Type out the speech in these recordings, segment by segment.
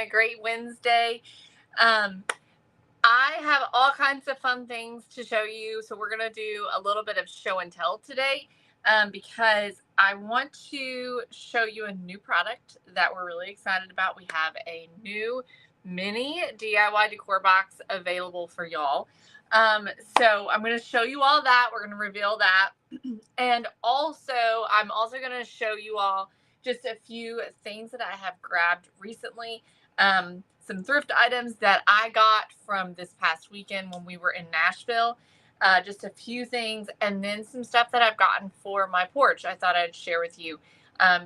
a great Wednesday. Um, I have all kinds of fun things to show you. So we're going to do a little bit of show and tell today because I want to show you a new product that we're really excited about. We have a new mini DIY decor box available for y'all. So I'm going to show you all that. We're going to reveal that. And also, I'm also going to show you all just a few things that I have grabbed recently. Some thrift items that I got from this past weekend when we were in Nashville. Just a few things, and then some stuff that I've gotten for my porch I thought I'd share with you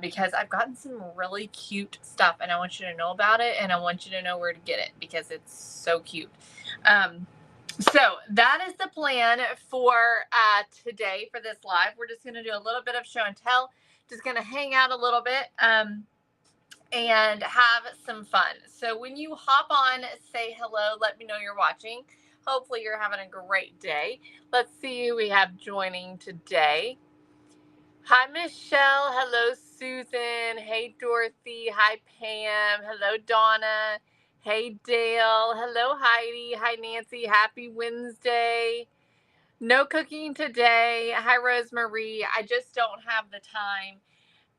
because I've gotten some really cute stuff and I want you to know about it, and I want you to know where to get it because it's so cute. So that is the plan for today for this live. We're just going to do a little bit of show and tell, just going to hang out a little bit and have some fun. So when you hop on, say hello, let me know you're watching. Hopefully you're having a great day. Let's see who we have joining today. Hi, Michelle. Hello, Susan. Hey, Dorothy. Hi, Pam. Hello, Donna. Hey, Dale. Hello, Heidi. Hi, Nancy. Happy Wednesday. No cooking today. Hi, Rosemarie. I just don't have the time.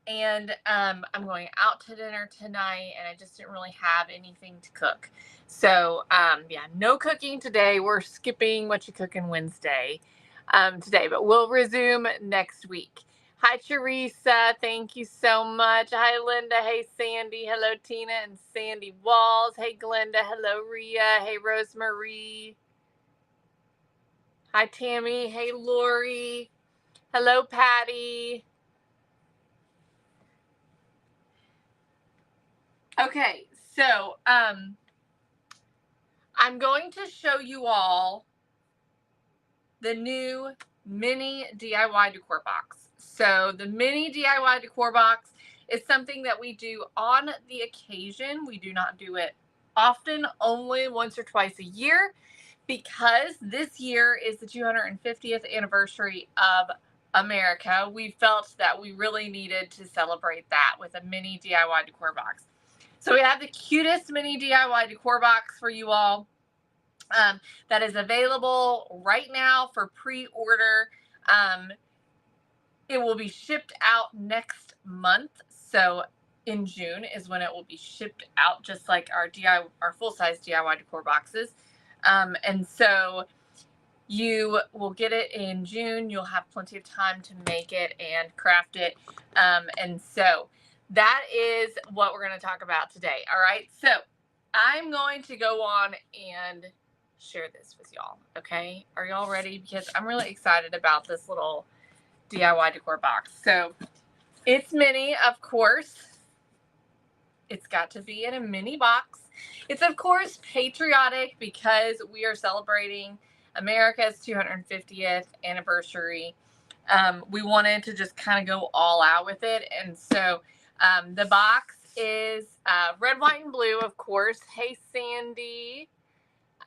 And I'm going out to dinner tonight, and I just didn't really have anything to cook. So, yeah, no cooking today. We're skipping What You Cooking Wednesday today, but we'll resume next week. Hi, Teresa. Thank you so much. Hi, Linda. Hey, Sandy. Hello, Tina and Sandy Walls. Hey, Glenda. Hello, Rhea. Hey, Rosemarie. Hi, Tammy. Hey, Lori. Hello, Patty. Okay, so I'm going to show you all the new mini DIY decor box. So the mini DIY decor box is something that we do on the occasion. We do not do it often, only once or twice a year, because this year is the 250th anniversary of America. We felt that we really needed to celebrate that with a mini DIY decor box. So we have the cutest mini DIY decor box for you all that is available right now for pre-order. It will be shipped out next month. So in June is when it will be shipped out, just like our full-size DIY decor boxes. And so you will get it in June. You'll have plenty of time to make it and craft it. And so that is what we're going to talk about today. All right. So I'm going to go on and share this with y'all. Okay. Are y'all ready? Because I'm really excited about this little DIY decor box. So it's mini, of course. It's got to be in a mini box. It's, of course, patriotic because we are celebrating America's 250th anniversary. We wanted to just kind of go all out with it. And so the box is red, white, and blue, of course. Hey, Sandy.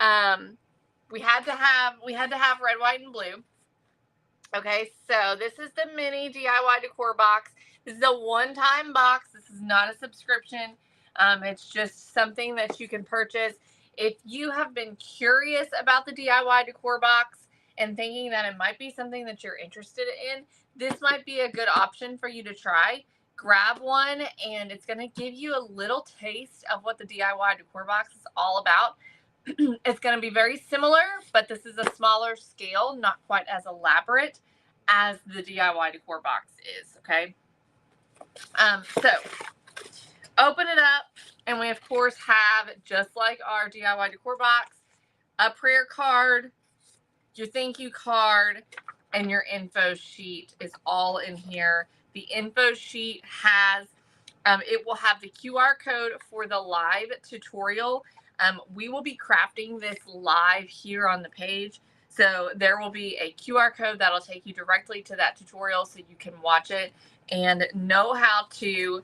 We had to have red, white, and blue. Okay, so this is the mini DIY decor box. This is a one-time box. This is not a subscription. It's just something that you can purchase. If you have been curious about the DIY decor box and thinking that it might be something that you're interested in, this might be a good option for you to try. Grab one, and it's going to give you a little taste of what the DIY decor box is all about. It's going to be very similar, but this is a smaller scale, not quite as elaborate as the DIY decor box is, okay? So open it up, and we, of course, have, just like our DIY decor box, a prayer card, your thank you card, and your info sheet is all in here. The info sheet has, it will have the QR code for the live tutorial. We will be crafting this live here on the page. So there will be a QR code that'll take you directly to that tutorial so you can watch it and know how to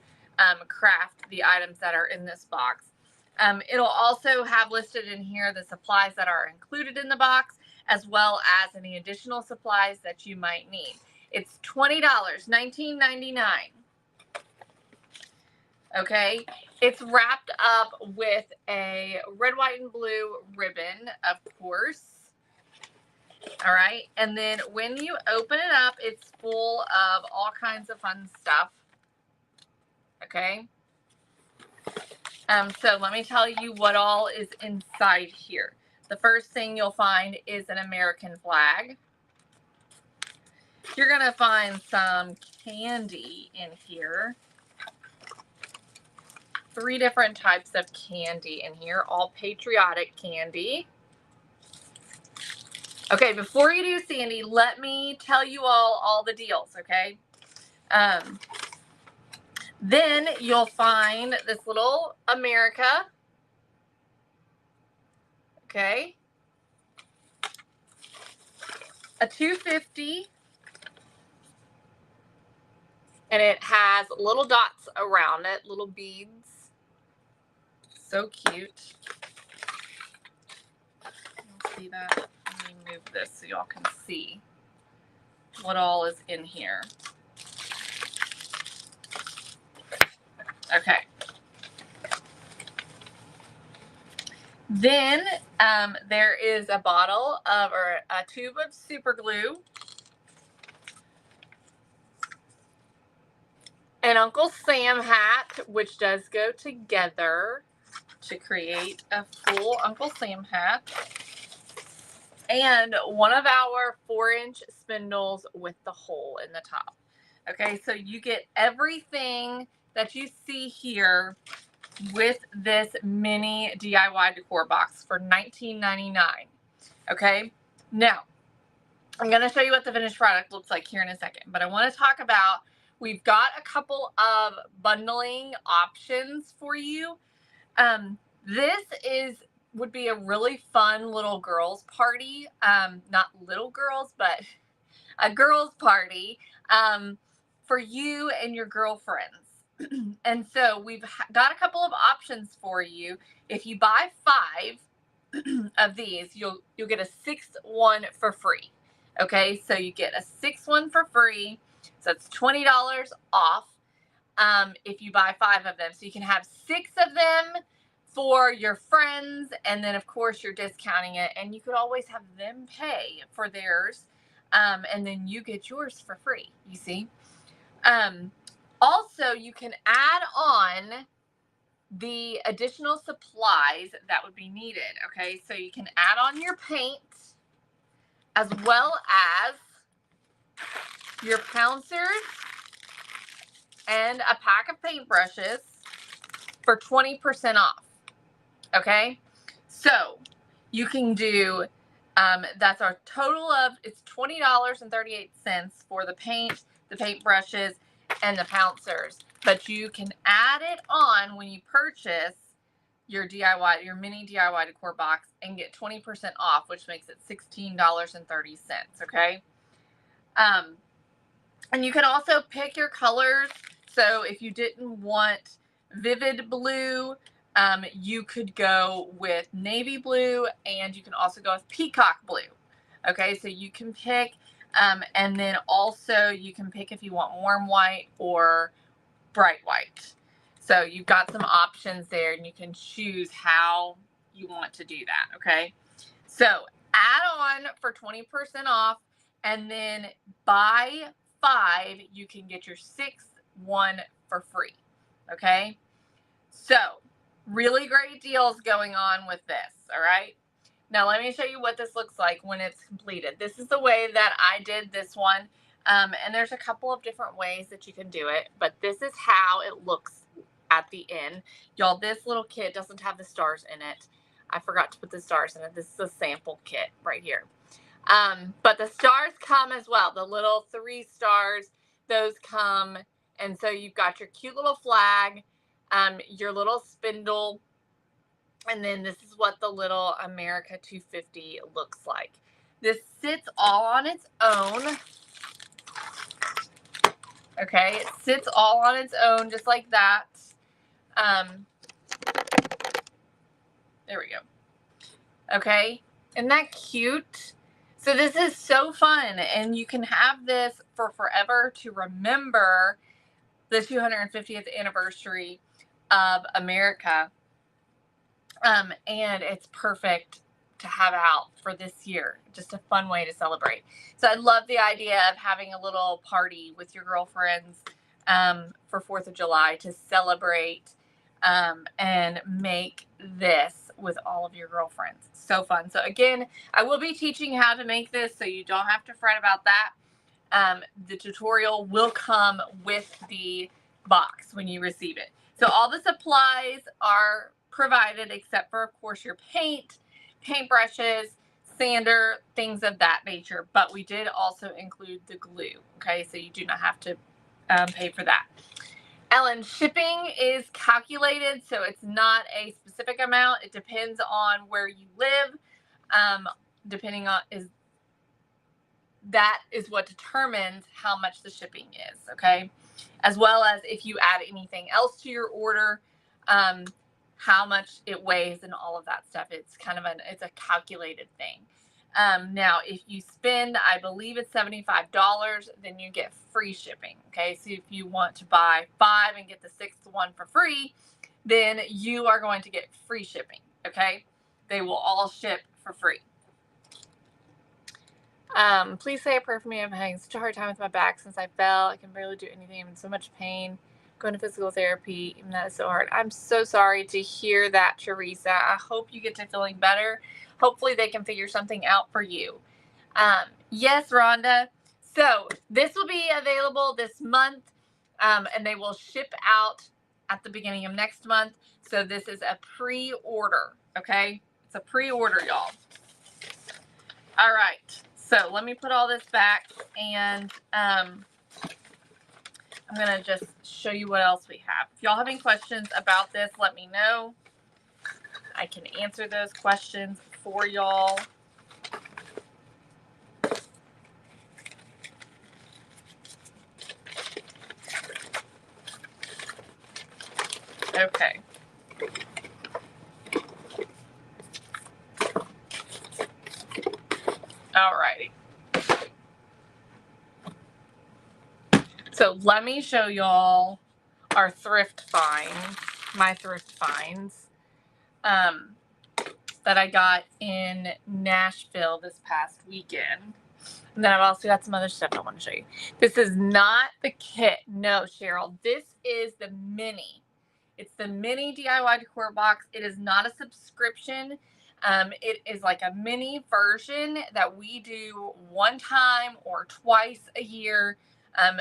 craft the items that are in this box. It'll also have listed in here the supplies that are included in the box, as well as any additional supplies that you might need. It's $20, $19.99. Okay, it's wrapped up with a red, white, and blue ribbon, of course. All right, and then when you open it up, it's full of all kinds of fun stuff. Okay. So let me tell you what all is inside here. The first thing you'll find is an American flag. You're gonna find some candy in here. 3 different types of candy in here, all patriotic candy. Okay, before you do Sandy, let me tell you all the deals, okay? Then you'll find this little America, okay? A $2.50, and it has little dots around it, little beads. So cute. You'll see that. Let me move this so y'all can see what all is in here. Okay. Then there is a bottle of, or a tube of super glue, an Uncle Sam hat, which does go together to create a full Uncle Sam hat, and one of our 4-inch spindles with the hole in the top. Okay, so you get everything that you see here with this mini DIY decor box for $19.99. Okay, now I'm going to show you what the finished product looks like here in a second, but I want to talk about, we've got a couple of bundling options for you. This would be a really fun little girls party, not little girls, but a girls party for you and your girlfriends. And so we've got a couple of options for you. If you buy 5 of these, you'll get a 6th one for free. Okay, so you get a 6th one for free. So it's $20 off if you buy 5 of them. So you can have 6 of them for your friends, and then of course you're discounting it, and you could always have them pay for theirs, and then you get yours for free, you see. Also, you can add on the additional supplies that would be needed. Okay, so you can add on your paint as well as your pouncers and a pack of paintbrushes for 20% off. Okay, so you can do, that's our total of, it's $20.38 for the paint, the paintbrushes, and the pouncers. But you can add it on when you purchase your DIY, your mini DIY decor box, and get 20% off, which makes it $16.30. Okay. And you can also pick your colors. So if you didn't want vivid blue, you could go with navy blue, and you can also go with peacock blue. Okay, so you can pick, and then also you can pick if you want warm white or bright white. So you've got some options there, and you can choose how you want to do that. Okay, so add on for 20% off, and then buy 5, you can get your 6th one for free. Okay, so really great deals going on with this. All right, now let me show you what this looks like when it's completed. This is the way that I did this one, and there's a couple of different ways that you can do it, but this is how it looks at the end. Y'all, this little kit doesn't have the stars in it. I forgot to put the stars in it. This is a sample kit right here. But the stars come as well. The little 3 stars, those come. And so you've got your cute little flag, your little spindle, and then this is what the little America 250 looks like. This sits all on its own. Okay, it sits all on its own just like that. There we go. Okay, isn't that cute? So this is so fun, and you can have this for forever to remember the 250th anniversary of America. And it's perfect to have out for this year. Just a fun way to celebrate. So I love the idea of having a little party with your girlfriends for 4th of July to celebrate and make this with all of your girlfriends. So fun. So again, I will be teaching how to make this, so you don't have to fret about that. The tutorial will come with the box when you receive it. So all the supplies are provided except for, of course, your paint, paintbrushes, sander, things of that nature. But we did also include the glue. Okay, so you do not have to pay for that. Ellen, shipping is calculated, so it's not a specific amount. It depends on where you live. Depending on that is what determines how much the shipping is, okay? As well as if you add anything else to your order, how much it weighs and all of that stuff. It's kind of it's a calculated thing. Now, if you spend, I believe it's $75, then you get free shipping, okay? So if you want to buy 5 and get the 6th one for free, then you are going to get free shipping, okay? They will all ship for free. Please say a prayer for me. I'm having such a hard time with my back since I fell. I can barely do anything. I'm in so much pain. Going to physical therapy, and that is so hard. I'm so sorry to hear that, Teresa. I hope you get to feeling better. Hopefully they can figure something out for you. Yes, Rhonda. So this will be available this month, and they will ship out at the beginning of next month. So this is a pre-order, okay? It's a pre-order, y'all. All right. So let me put all this back, and I'm going to just show you what else we have. If y'all have any questions about this, let me know. I can answer those questions for y'all. Okay. Alrighty. So let me show y'all our thrift finds, my thrift finds, that I got in Nashville this past weekend. And then I've also got some other stuff I want to show you. This is not the kit. No, Cheryl. This is the mini. It's the mini DIY decor box. It is not a subscription. It is like a mini version that we do one time or twice a year.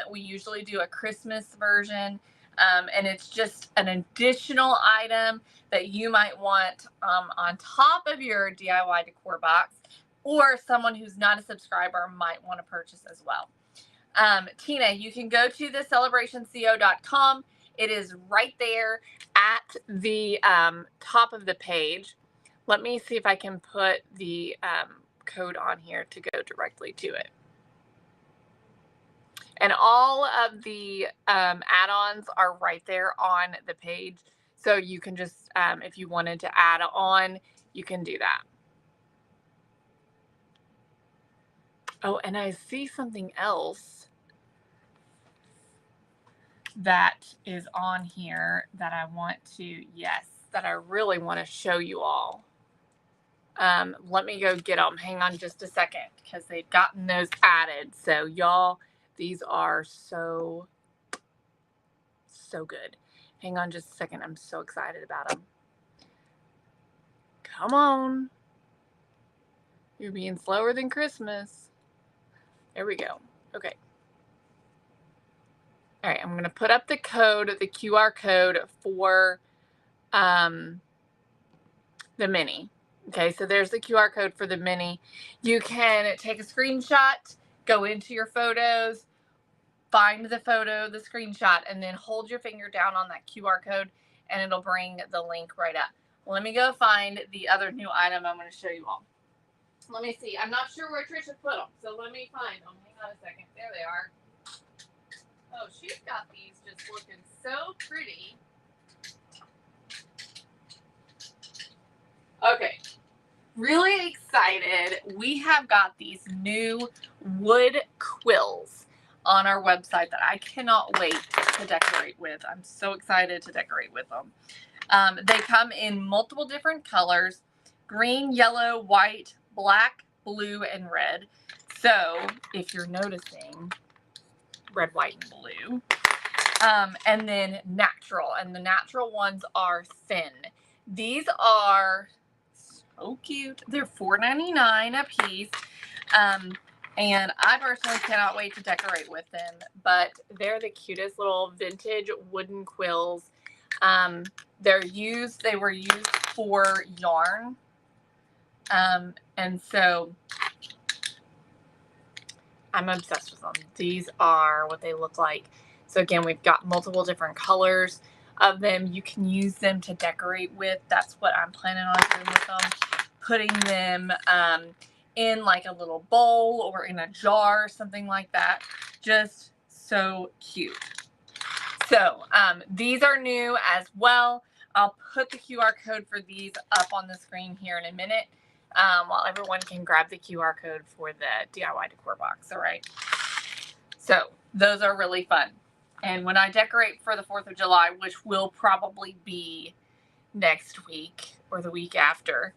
We usually do a Christmas version. And it's just an additional item that you might want on top of your DIY decor box, or someone who's not a subscriber might want to purchase as well. Tina, you can go to thecelebrationco.com. It is right there at the top of the page. Let me see if I can put the code on here to go directly to it. And all of the add-ons are right there on the page. So you can just, if you wanted to add on, you can do that. Oh, and I see something else that is on here that I want to, that I really want to show you all. Let me go get them. Hang on just a second, because they've gotten those added. So y'all, these are so good. Hang on just a second. I'm so excited about them. Come on. You're being slower than Christmas. There we go. Okay. All right, I'm going to put up the code, the QR code for the mini. Okay, so there's the QR code for the mini. You can take a screenshot, go into your photos, find the photo, the screenshot, and then hold your finger down on that QR code, and it'll bring the link right up. Let me go find the other new item I'm going to show you all. Let me see. I'm not sure where Trisha put them, so let me find them. Hang on a second. There they are. Oh, she's got these just looking so pretty. Okay. Really excited. We have got these new wood quills on our website that I cannot wait to decorate with. I'm so excited to decorate with them. They come in multiple different colors: green, yellow, white, black, blue, and red. So if you're noticing, red, white, and blue. And then natural, and the natural ones are thin. These are so cute. They're $4.99 a piece. And I personally cannot wait to decorate with them, but they're the cutest little vintage wooden quills. They were used for yarn. And so I'm obsessed with them. These are what they look like. So again, we've got multiple different colors of them. You can use them to decorate with. That's what I'm planning on doing with them. Putting them in like a little bowl or in a jar, something like that. Just so cute. So these are new as well. I'll put the QR code for these up on the screen here in a minute, while everyone can grab the QR code for the DIY decor box. All right. So those are really fun. And when I decorate for the 4th of July, which will probably be next week or the week after,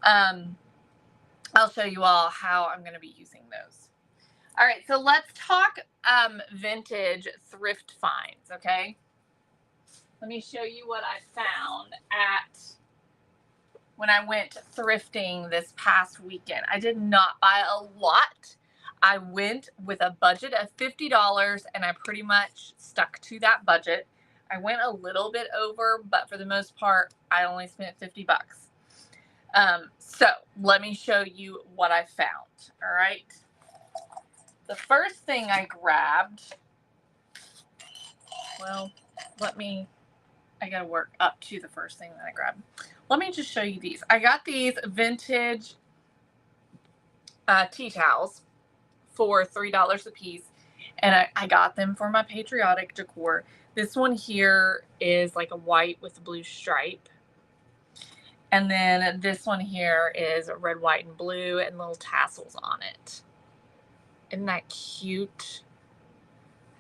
I'll show you all how I'm going to be using those. All right, so let's talk vintage thrift finds, okay? Let me show you what I found when I went thrifting this past weekend. I did not buy a lot. I went with a budget of $50, and I pretty much stuck to that budget. I went a little bit over, but for the most part, I only spent 50 bucks. So let me show you what I found. All right. The first thing I grabbed, well, I gotta work up to the first thing that I grabbed. Let me just show you these. I got these vintage tea towels for $3 a piece, and I got them for my patriotic decor. This one here is like a white with a blue stripe. And then this one here is red, white, and blue and little tassels on it. Isn't that cute?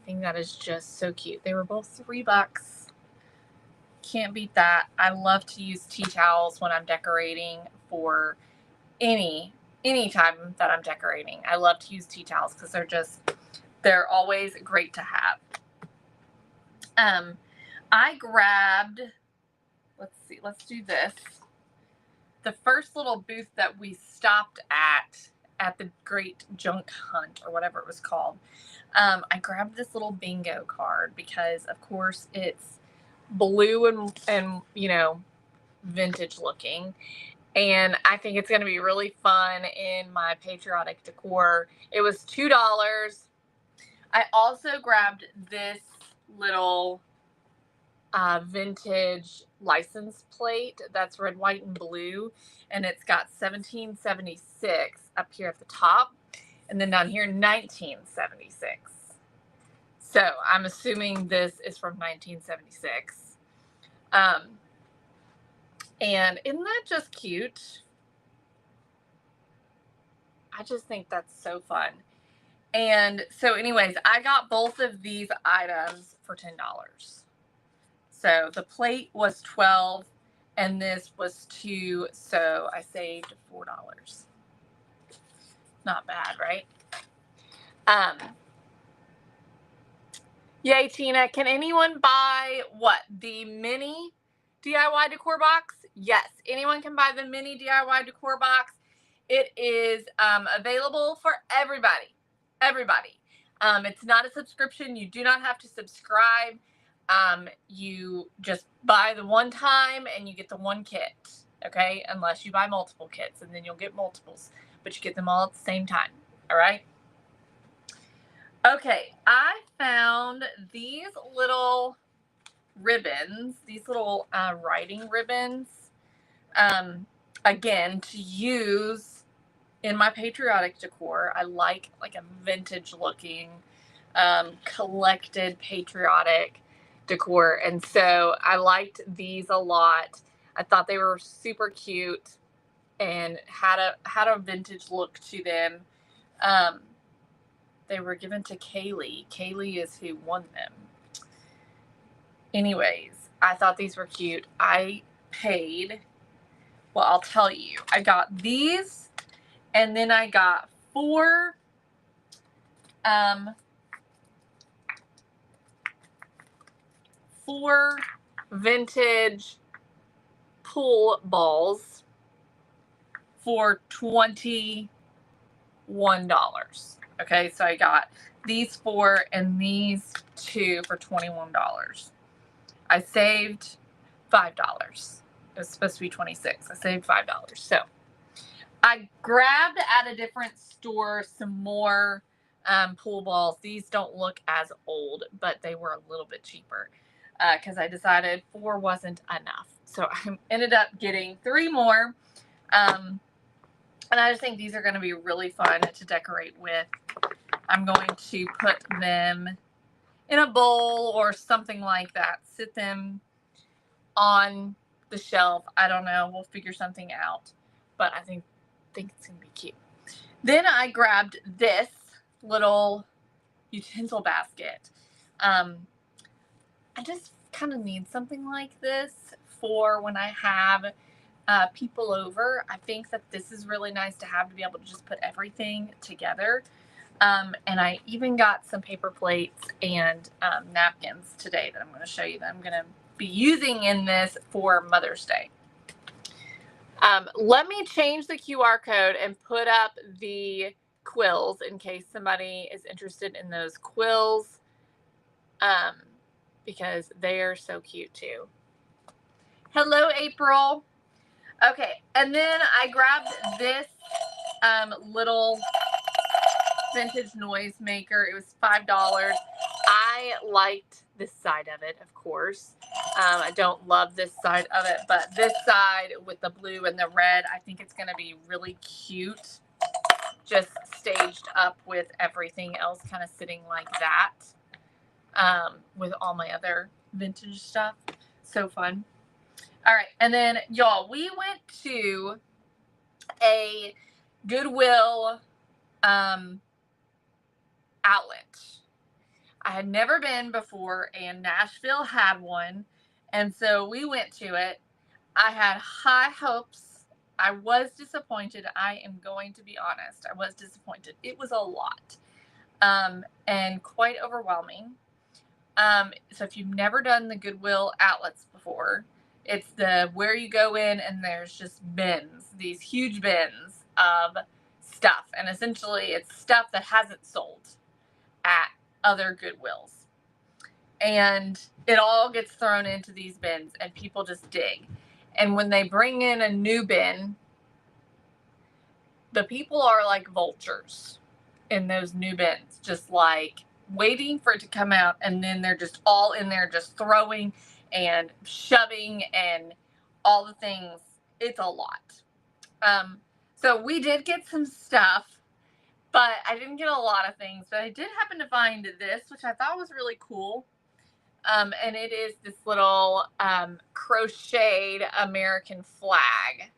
I think that is just so cute. They were both $3. Can't beat that. I love to use tea towels when I'm decorating for any time that I'm decorating. I love to use tea towels because they're always great to have. I grabbed, let's do this. The first little booth that we stopped at the Great Junk Hunt, or whatever it was called. I grabbed this little bingo card because, of course, it's blue and you know, vintage looking. And I think it's going to be really fun in my patriotic decor. It was $2. I also grabbed this little vintage license plate that's red, white, and blue, and it's got 1776 up here at the top, and then down here 1976. So I'm assuming this is from 1976. And isn't that just cute? I just think that's so fun. And so anyways, I got both of these items for $10. So the plate was $12 and this was $2, so I saved $4. Not bad, right? Yay, Tina. Can anyone buy the mini DIY decor box? Yes, anyone can buy the mini DIY decor box. It is available for everybody. It's not a subscription. You do not have to subscribe. You just buy the one time and you get the one kit, okay? Unless you buy multiple kits, and then you'll get multiples, but you get them all at the same time, all right? Okay, I found these little ribbons, these little writing ribbons, again, to use in my patriotic decor. I like a vintage looking, collected patriotic decor, and so I liked these a lot. I thought they were super cute and had a vintage look to them. They were given to Kaylee. Kaylee is who won them. Anyways, I thought these were cute. I paid, well, I'll tell you. I got these, and then I got four vintage pool balls for $21. Okay, so I got these 4 and these 2 for $21. I saved $5. It was supposed to be $26. I saved $5. So I grabbed at a different store some more pool balls. These don't look as old, but they were a little bit cheaper because I decided 4 wasn't enough. So I ended up getting 3 more. And I just think these are going to be really fun to decorate with. I'm going to put them in a bowl or something like that. Sit them on the shelf. I don't know. We'll figure something out. But I think it's going to be cute. Then I grabbed this little utensil basket. I just kind of need something like this for when I have people over. I think that this is really nice to have, to be able to just put everything together. And I even got some paper plates and napkins today that I'm going to show you that I'm going to be using in this for Mother's Day. Let me change the QR code and put up the quills in case somebody is interested in those quills, because they are so cute too. Hello, April. Okay, and then I grabbed this little vintage noise maker. It was $5. I liked this side of it, of course. I don't love this side of it, but this side with the blue and the red, I think it's going to be really cute. Just staged up with everything else kind of sitting like that, with all my other vintage stuff. So fun. All right, and then, y'all, we went to a Goodwill outlet. I had never been before, and Nashville had one, and so we went to it. I had high hopes. I was disappointed. I am going to be honest. I was disappointed. It was a lot, and quite overwhelming. So if you've never done the Goodwill outlets before, it's where you go in and there's just bins, these huge bins of stuff. And essentially it's stuff that hasn't sold at other Goodwills. And it all gets thrown into these bins and people just dig. And when they bring in a new bin, the people are like vultures in those new bins, just like waiting for it to come out, and then they're just all in there just throwing and shoving and all the things. It's a lot. So we did get some stuff, but I didn't get a lot of things. But I did happen to find this, which I thought was really cool. And it is this little crocheted American flag.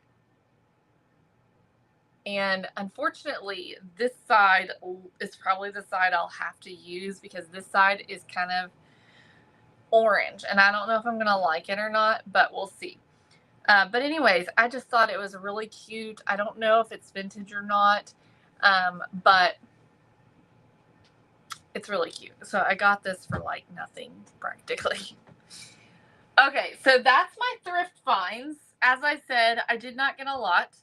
And unfortunately, this side is probably the side I'll have to use because this side is kind of orange. And I don't know if I'm going to like it or not, but we'll see. But anyways, I just thought it was really cute. I don't know if it's vintage or not, but it's really cute. So I got this for like nothing practically. Okay, so that's my thrift finds. As I said, I did not get a lot.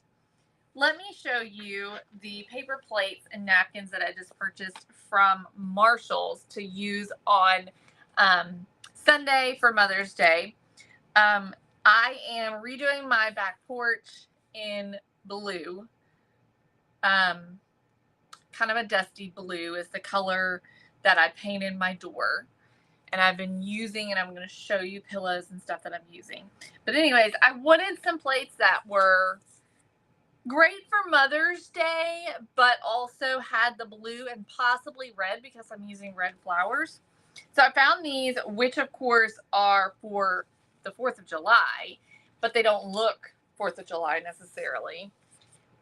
Let me show you the paper plates and napkins that I just purchased from Marshall's to use on Sunday for Mother's Day. I am redoing my back porch in blue. Kind of a dusty blue is the color that I painted my door. And I've been using, and I'm going to show you pillows and stuff that I'm using. But anyways, I wanted some plates that were great for Mother's Day, but also had the blue and possibly red because I'm using red flowers. So I found these, which of course are for the 4th of July, but they don't look 4th of July necessarily.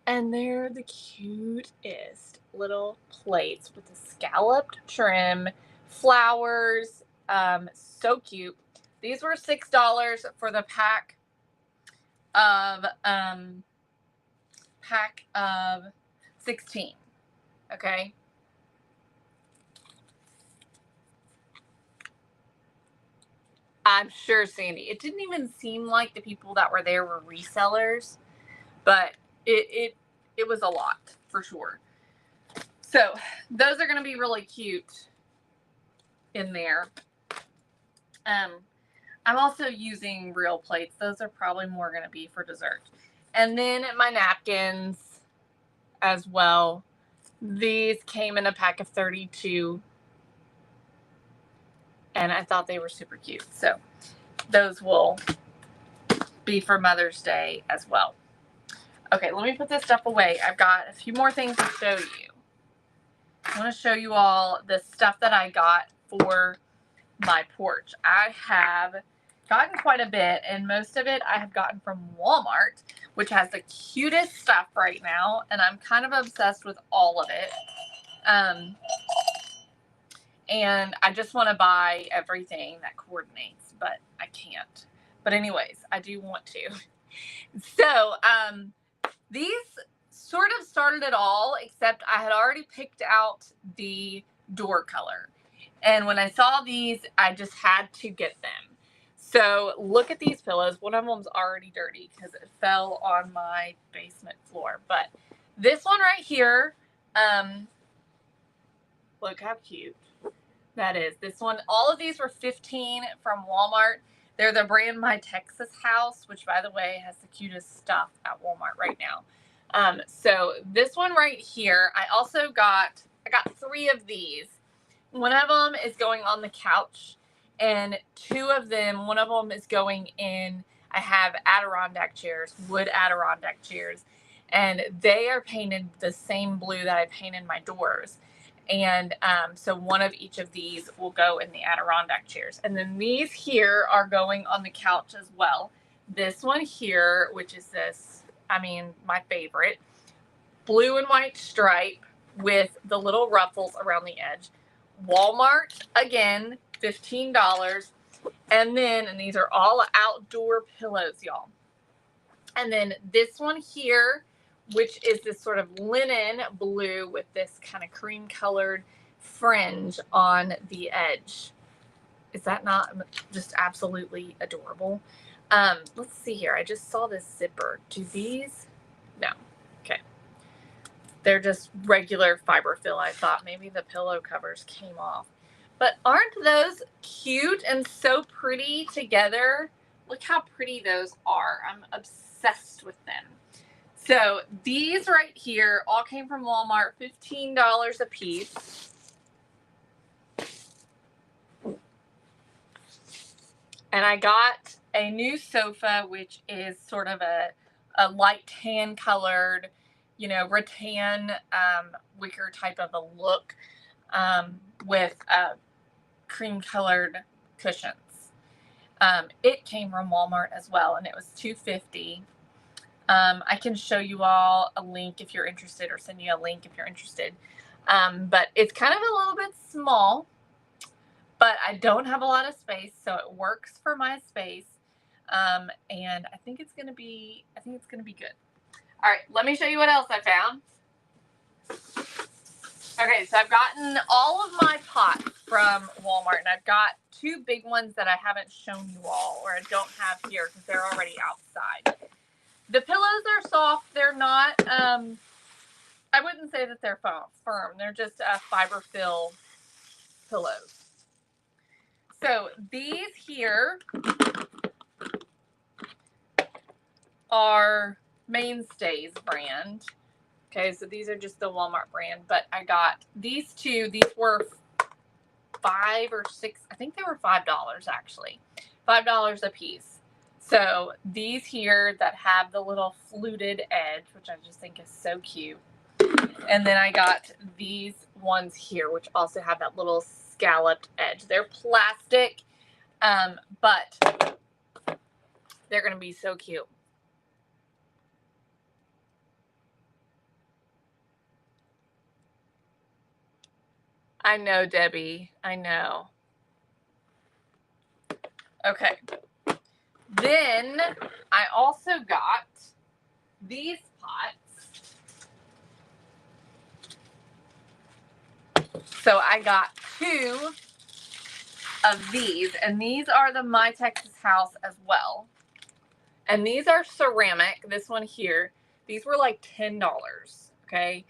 And they're the cutest little plates with the scalloped trim, flowers, so cute. These were $6 for the of pack of 16. Okay. I'm sure, Sandy, it didn't even seem like the people that were there were resellers, but it was a lot for sure. So those are going to be really cute in there. I'm also using real plates. Those are probably more going to be for dessert. And then my napkins as well. These came in a pack of 32. And I thought they were super cute. So those will be for Mother's Day as well. Okay, let me put this stuff away. I've got a few more things to show you. I want to show you all the stuff that I got for my porch. I have gotten quite a bit, and most of it I have gotten from Walmart, which has the cutest stuff right now, and I'm kind of obsessed with all of it. And I just want to buy everything that coordinates, but I can't. But anyways, I do want to. So, these sort of started it all, except I had already picked out the door color. And when I saw these, I just had to get them. So look at these pillows. One of them's already dirty because it fell on my basement floor. But this one right here, look how cute that is. This one, all of these were 15 from Walmart. They're the brand My Texas House, which, by the way, has the cutest stuff at Walmart right now. So this one right here, I got 3 of these. One of them is going on the couch, and 2 of them, one of them is going in. I have Adirondack chairs, wood Adirondack chairs, and they are painted the same blue that I painted my doors. And so one of each of these will go in the Adirondack chairs. And then these here are going on the couch as well. This one here, which is this, my favorite, blue and white stripe with the little ruffles around the edge. Walmart, again, $15. And these are all outdoor pillows, y'all. And then this one here, which is this sort of linen blue with this kind of cream colored fringe on the edge. Is that not just absolutely adorable? Let's see here. I just saw this zipper. Do these? No. Okay. They're just regular fiberfill. I thought maybe the pillow covers came off. But aren't those cute and so pretty together? Look how pretty those are. I'm obsessed with them. So these right here all came from Walmart, $15 a piece. And I got a new sofa, which is sort of a light tan colored, rattan wicker type of a look, with cream colored cushions. It came from Walmart as well, and it was $2.50. I can show you all a link if you're interested, or send you a link if you're interested. But it's kind of a little bit small, but I don't have a lot of space, so it works for my space. And I think it's gonna be good. All right, let me show you what else I found. Okay, so I've gotten all of my pots from Walmart, and I've got 2 big ones that I haven't shown you all, or I don't have here because they're already outside. The pillows are soft. They're not, I wouldn't say that they're firm. They're just fiberfill pillows. So these here are Mainstays brand. Okay, so these are just the Walmart brand, but I got these 2. These were $5 or $6. I think they were $5 actually. $5 a piece. So these here that have the little fluted edge, which I just think is so cute. And then I got these ones here, which also have that little scalloped edge. They're plastic, but they're going to be so cute. I know, Debbie. I know. Okay. Then I also got these pots. So I got 2 of these, and these are the My Texas House as well. And these are ceramic. This one here, these were like $10. Okay.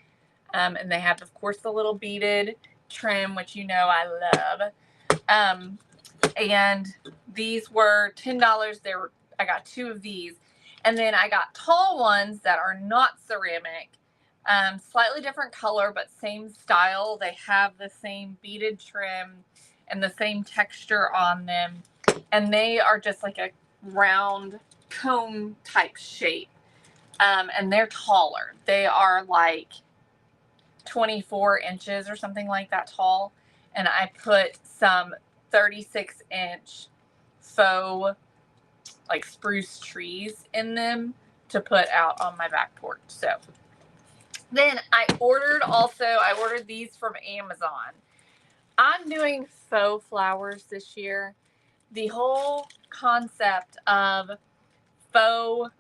And they have, of course, the little beaded trim, which you know I love. And these were $10. I got 2 of these. And then I got tall ones that are not ceramic. Slightly different color, but same style. They have the same beaded trim and the same texture on them. And they are just like a round cone type shape. And they're taller. They are like 24 inches or something like that tall. And I put some 36-inch faux like spruce trees in them to put out on my back porch. So then I ordered these from Amazon. I'm doing faux flowers this year. The whole concept of faux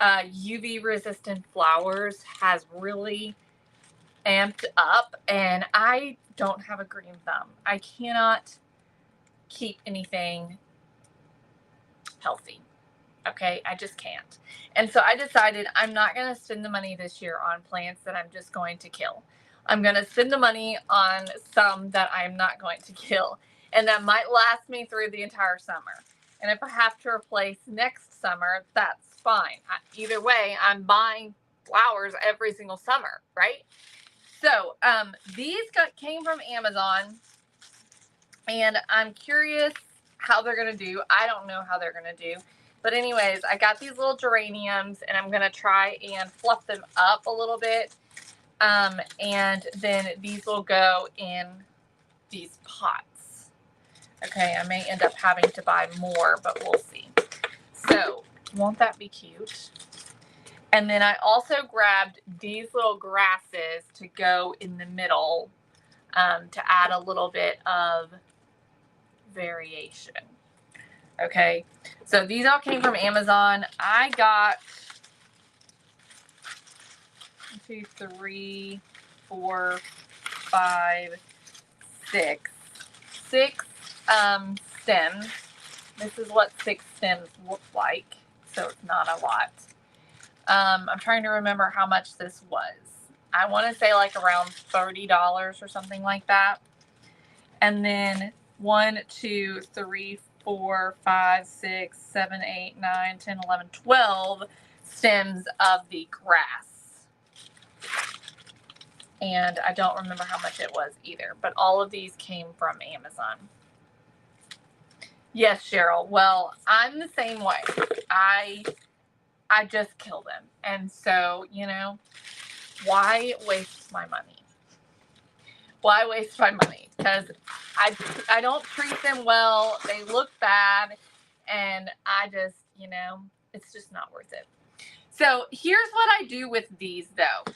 UV resistant flowers has really amped up, and I don't have a green thumb. I cannot keep anything healthy. Okay, I just can't. And so I decided I'm not going to spend the money this year on plants that I'm just going to kill. I'm going to spend the money on some that I'm not going to kill, and that might last me through the entire summer. And if I have to replace next summer, that's fine. Either way, I'm buying flowers every single summer, right? So these came from Amazon, and I'm curious how they're going to do. I don't know how they're going to do. But anyways, I got these little geraniums, and I'm going to try and fluff them up a little bit. And then these will go in these pots. Okay, I may end up having to buy more, but we'll see. So, won't that be cute? And then I also grabbed these little grasses to go in the middle to add a little bit of variation. Okay, so these all came from Amazon. I got 1, 2, 3, 4, 5, 6 stems. This is what 6 stems look like, so it's not a lot. I'm trying to remember how much this was. I want to say like around $30 or something like that. And then 1, 2, 3, 4, 5, 6, 7, 8, 9, 10, 11, 12 stems of the grass. And I don't remember how much it was either, but all of these came from Amazon. Yes, Cheryl. Well, I'm the same way. I just kill them. And so, you know, why waste my money? Why waste my money? Because I don't treat them well. They look bad. And I just, you know, it's just not worth it. So here's what I do with these, though.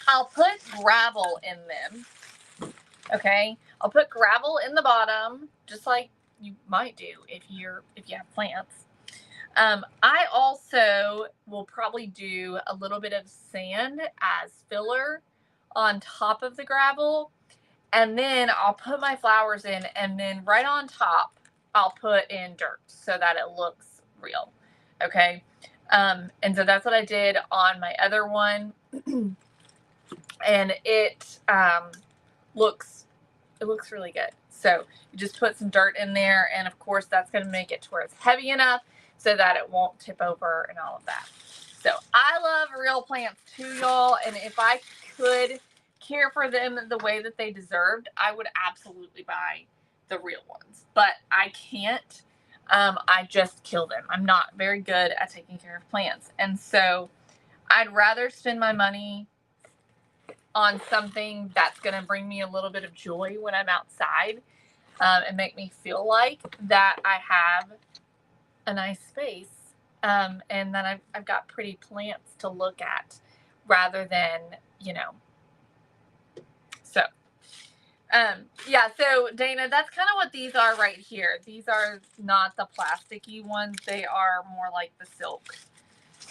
I'll put gravel in them. Okay? I'll put gravel in the bottom, just like you might do if you have plants. I also will probably do a little bit of sand as filler on top of the gravel, and then I'll put my flowers in, and then right on top I'll put in dirt so that it looks real. Okay, and so that's what I did on my other one, and it looks really good. So you just put some dirt in there, and of course that's going to make it to where it's heavy enough so that it won't tip over and all of that. So I love real plants too, y'all, and if I could care for them the way that they deserved, I would absolutely buy the real ones. But I can't. I just kill them. I'm not very good at taking care of plants. And so I'd rather spend my money on something that's going to bring me a little bit of joy when I'm outside, and make me feel like that I have a nice space, and that I've got pretty plants to look at rather than, you know. So Yeah, so Dana, that's kind of what these are right here. These are not the plasticky ones. They are more like the silk.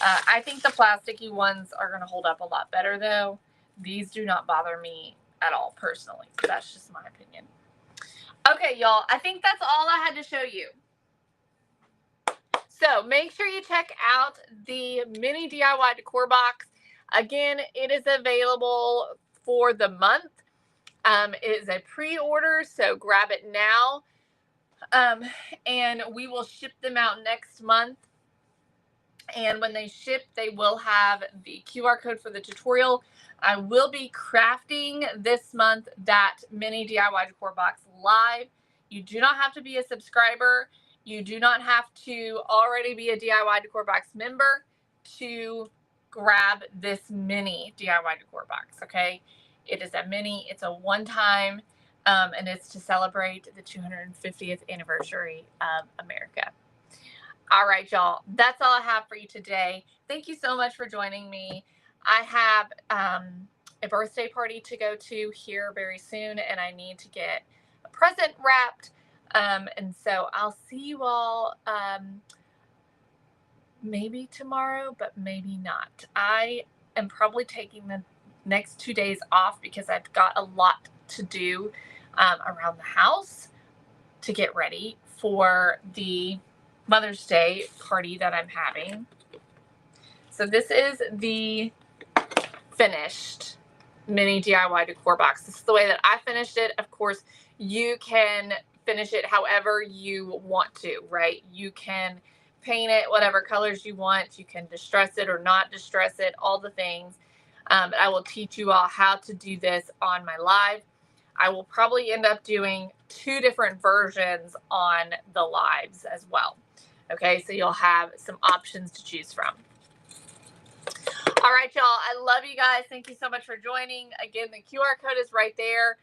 I think the plasticky ones are going to hold up a lot better, though. These do not bother me at all, personally. So that's just my opinion. Okay, y'all, I think that's all I had to show you. So make sure you check out the mini DIY decor box. Again, it is available for the month. It is a pre-order, so grab it now. And we will ship them out next month. And when they ship, they will have the QR code for the tutorial. I will be crafting this month that mini DIY decor box live. You do not have to be a subscriber. You do not have to already be a DIY decor box member to grab this mini DIY decor box, okay? It is a mini, it's a one-time, and it's to celebrate the 250th anniversary of America. All right, y'all, that's all I have for you today. Thank you so much for joining me. I have a birthday party to go to here very soon, and I need to get a present wrapped. And so I'll see you all maybe tomorrow, but maybe not. I am probably taking the next 2 days off because I've got a lot to do around the house to get ready for the Mother's Day party that I'm having. So this is the finished mini DIY decor box. This is the way that I finished it. Of course, you can finish it however you want to, right? You can paint it whatever colors you want. You can distress it or not distress it, all the things. I will teach you all how to do this on my live. I will probably end up doing 2 different versions on the lives as well. Okay, so you'll have some options to choose from. All right, y'all, I love you guys. Thank you so much for joining. Again, the QR code is right there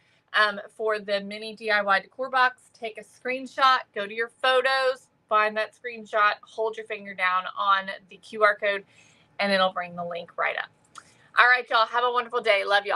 for the mini DIY decor box. Take a screenshot, go to your photos, find that screenshot, hold your finger down on the QR code, and it'll bring the link right up. All right, y'all, have a wonderful day. Love y'all.